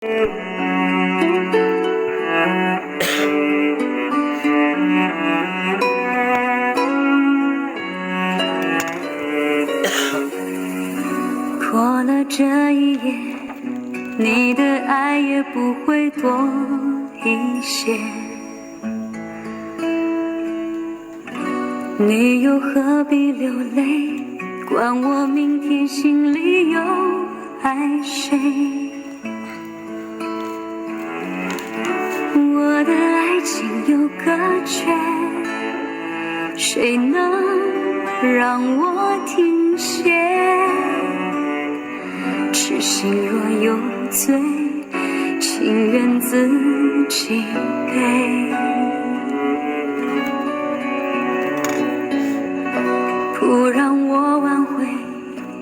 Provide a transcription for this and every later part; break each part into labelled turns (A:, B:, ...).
A: 过了这一夜，你的爱也不会多一些。你又何必流泪？管我明天心里又爱谁？我的爱情有隔绝，谁能让我停歇？痴心若有罪，情愿自己背。不让我挽回，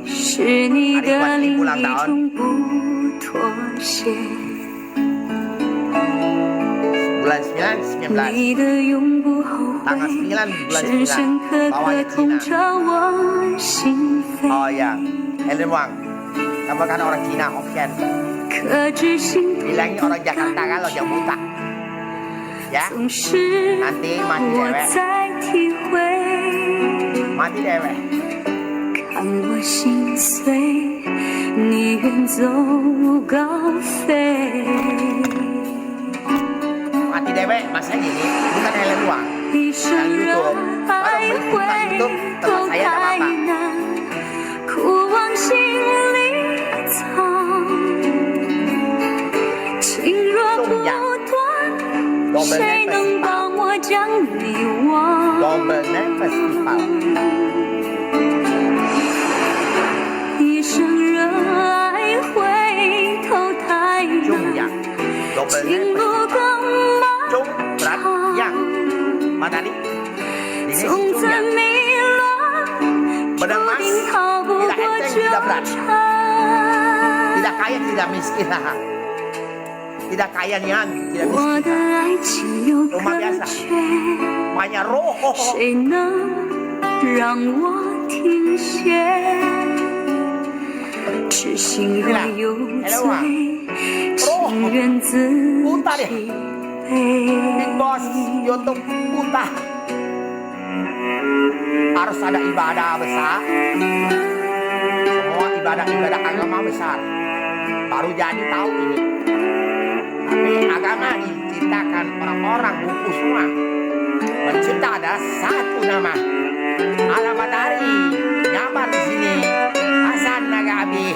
A: 是你的另一种不妥协。你的永不后悔，深深刻刻痛彻我心扉。
B: Oh ya, Helen Wang, kamu kan orang Cina, Hokkien. Bilangnya orang Jakarta kan lo yang buta. Ya, nanti mati dewek. Mati dewek.
A: 看我心碎，你远走高飞。
B: Mati dewek, bahasa gini, bukan Helen Wang.
A: 一生热爱会投太难，苦往心里藏。情若不断，谁能帮我将你忘？
B: Dobelnya festival.
A: 一生热爱会投太难，情路更漫长。
B: Matahari.
A: 从此迷乱，注定逃不过纠缠。
B: Tidak kaya, tidak miskin. Tidak kaya nian, tidak
A: 我的
B: miskin.
A: 爱情有隔绝，
B: Banyak roh.
A: 谁能让我停歇？痴心若有罪，情愿自己背。
B: Big Boss YouTube buta. Harus ada ibadah besar. Semua ibadah-ibadah agama besar. Baru jadi tahu ini. Tapi agama diciptakan orang-orang buku semua. Pencipta ada satu nama. Ala Matahari. Nyamar di sini. Hasan Nagabi.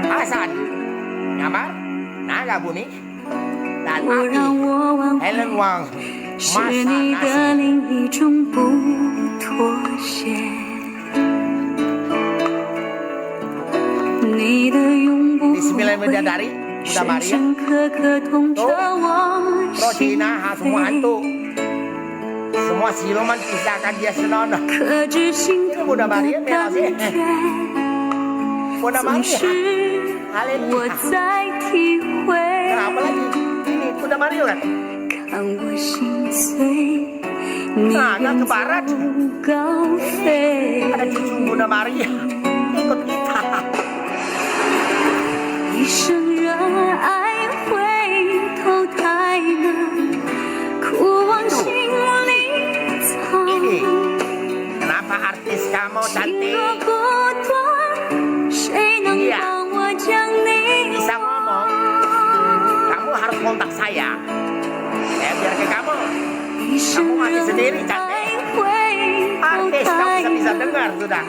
B: Hasan. Nyamar. Naga Bumi. Dan Helen Wang
A: 是你的另一种不妥协，你的永不后悔，深深刻刻痛彻我心扉。
B: Semua siluman pisahkan dia senonoh.
A: 可知心痛的感觉，总是我在体会。
B: Apa lagi? Ini Bunda Mario kan?
A: 看我心碎，你远走高飞。
B: Ada cucu Bunda Mario ikut kita.
A: 一生热爱会投太难，苦往心里藏。
B: Ini kenapa artis kamu
A: 情
B: cantik?
A: 若不断，谁能帮我将你
B: Bisa ngomong. Kamu harus kontak saya. Saya biar ke kamu. Kamu mati sendiri cantik. Artis kamu bisa dengar sudah.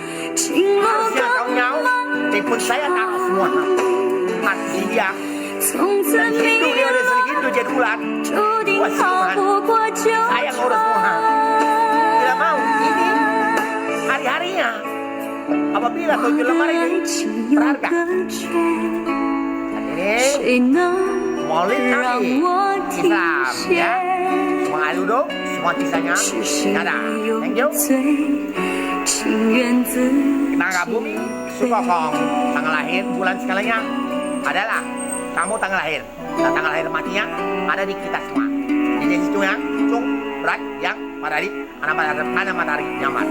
B: Harusnya kau nyawa. Telepon saya taruh semua. Artis dia. Dan Hindu dia udah segitu jadi ular. Wasiman. Saya ngurus semua. Tidak mau. Ini hari-harinya. Apabila 7 lembar ini berharga. Hadirin. Maulid Nabi Islam ya. Semua duduk, semua kisahnya ada. Thank you. Tanggal bumi, Sukokong, tanggal lahir, bulan segalanya adalah kamu tanggal lahir. Dan tanggal lahir matinya ada di kita semua. Jadi situ yang cung, berat, yang matahari, anak matahari, nyamar.